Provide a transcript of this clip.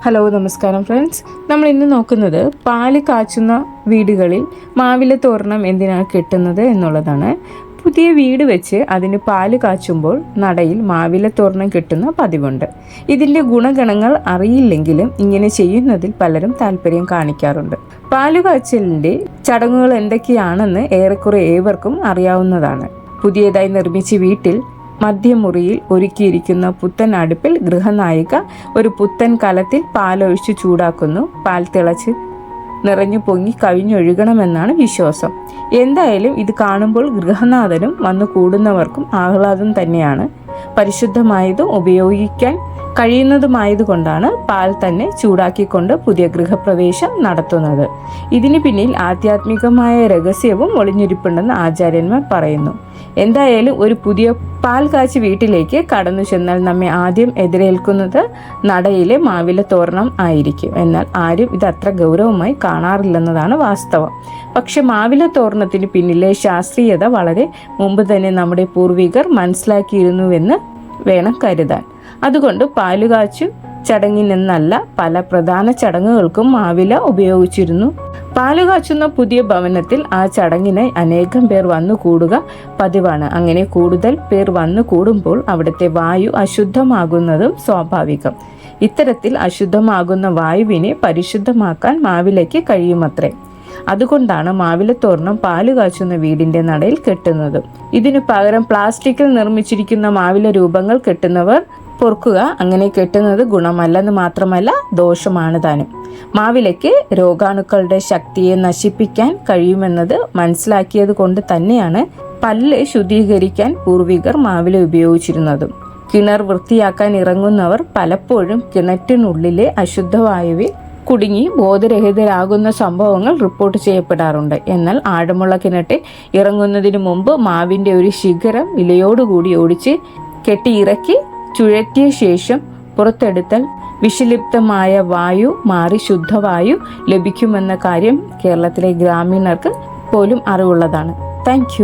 Hello നമസ്കാരം friends. നമ്മൾ ഇന്ന് നോക്കുന്നത് പാല് കാച്ചുന്ന വീടുകളിൽ മാവില തോരണം എന്തിനാണ് കെട്ടുന്നത് എന്നുള്ളതാണ്. പുതിയ വീട് വെച്ച് അതിന് പാല് കാച്ചുമ്പോൾ നടയിൽ മാവില തോരണം കെട്ടുന്ന പതിവുണ്ട്. ഇതിൻ്റെ ഗുണഗണങ്ങൾ അറിയില്ലെങ്കിലും ഇങ്ങനെ ചെയ്യുന്നതിൽ പലരും താല്പര്യം കാണിക്കാറുണ്ട്. പാല് കാച്ചലിൻ്റെ ചടങ്ങുകൾ എന്തൊക്കെയാണെന്ന് ഏറെക്കുറെ ഏവർക്കും അറിയാവുന്നതാണ്. പുതിയതായി നിർമ്മിച്ച വീട്ടിൽ മധ്യമുറിയിൽ ഒരുക്കിയിരിക്കുന്ന പുത്തൻ അടുപ്പിൽ ഗൃഹനായിക ഒരു പുത്തൻ കലത്തിൽ പാലൊഴിച്ച് ചൂടാക്കുന്നു. പാൽ തിളച്ച് നിറഞ്ഞു പൊങ്ങി കവിഞ്ഞൊഴുകണമെന്നാണ് വിശ്വാസം. എന്തായാലും ഇത് കാണുമ്പോൾ ഗൃഹനാഥനും വന്നു കൂടുന്നവർക്കും ആഹ്ലാദം തന്നെയാണ്. പരിശുദ്ധമായതും ഉപയോഗിക്കാൻ കഴിയുന്നതുമായതുകൊണ്ടാണ് പാൽ തന്നെ ചൂടാക്കിക്കൊണ്ട് പുതിയ ഗൃഹപ്രവേശം നടത്തുന്നത്. ഇതിന് പിന്നിൽ ആധ്യാത്മികമായ രഹസ്യവും ഒളിഞ്ഞിരിപ്പുണ്ടെന്ന് ആചാര്യന്മാർ പറയുന്നു. എന്തായാലും ഒരു പുതിയ പാൽ കാച്ചി വീട്ടിലേക്ക് കടന്നു ചെന്നാൽ നമ്മെ ആദ്യം എതിരേൽക്കുന്നത് നടയിലെ മാവില തോരണം ആയിരിക്കും. എന്നാൽ ആരും ഇത് അത്ര ഗൗരവമായി കാണാറില്ലെന്നതാണ് വാസ്തവം. പക്ഷെ മാവില തോരണത്തിന് പിന്നിലെ ശാസ്ത്രീയത വളരെ മുമ്പ് തന്നെ നമ്മുടെ പൂർവികർ മനസ്സിലാക്കിയിരുന്നുവെന്ന് വേണം കരുതാൻ. അതുകൊണ്ട് പാലുകാച്ചു ചടങ്ങിനെന്നല്ല പല പ്രധാന ചടങ്ങുകൾക്കും മാവില ഉപയോഗിച്ചിരുന്നു. പാലുകാച്ചുന്ന പുതിയ ഭവനത്തിൽ ആ ചടങ്ങിന് അനേകം പേർ വന്നു കൂടുക പതിവാണ്. അങ്ങനെ കൂടുതൽ പേർ വന്നു കൂടുമ്പോൾ അവിടുത്തെ വായു അശുദ്ധമാകുന്നതും സ്വാഭാവികം. ഇത്തരത്തിൽ അശുദ്ധമാകുന്ന വായുവിനെ പരിശുദ്ധമാക്കാൻ മാവിലയ്ക്ക് കഴിയുമത്രേ. അതുകൊണ്ടാണ് മാവിലത്തോരണം പാല് കാച്ചുന്ന വീടിന്റെ നടയിൽ കെട്ടുന്നത്. ഇതിനു പകരം പ്ലാസ്റ്റിക്കിൽ നിർമ്മിച്ചിരിക്കുന്ന മാവില രൂപങ്ങൾ കെട്ടുന്നവർ പൊറുക്കുക. അങ്ങനെ കെട്ടുന്നത് ഗുണമല്ലെന്ന് മാത്രമല്ല ദോഷമാണ് താനും. മാവിലയ്ക്ക് രോഗാണുക്കളുടെ ശക്തിയെ നശിപ്പിക്കാൻ കഴിയുമെന്നത് മനസ്സിലാക്കിയത് കൊണ്ട് തന്നെയാണ് പല്ല് ശുദ്ധീകരിക്കാൻ പൂർവികർ മാവില ഉപയോഗിച്ചിരുന്നതും. കിണർ വൃത്തിയാക്കാൻ ഇറങ്ങുന്നവർ പലപ്പോഴും കിണറ്റിനുള്ളിലെ അശുദ്ധവായുവിൽ കുടുങ്ങി ബോധരഹിതരാകുന്ന സംഭവങ്ങൾ റിപ്പോർട്ട് ചെയ്യപ്പെടാറുണ്ട്. എന്നാൽ ആഴമുള്ള കിണറ്റിൽ ഇറങ്ങുന്നതിന് മുമ്പ് മാവിൻ്റെ ഒരു ശിഖരം ഇലയോടുകൂടി ഒടിച്ച് കെട്ടിയിറക്കി ചുഴറ്റിയ ശേഷം പുറത്തെടുത്താൽ വിഷലിപ്തമായ വായു മാറി ശുദ്ധവായു ലഭിക്കുമെന്ന കാര്യം കേരളത്തിലെ ഗ്രാമീണർക്ക് പോലും അറിവുള്ളതാണ്. താങ്ക്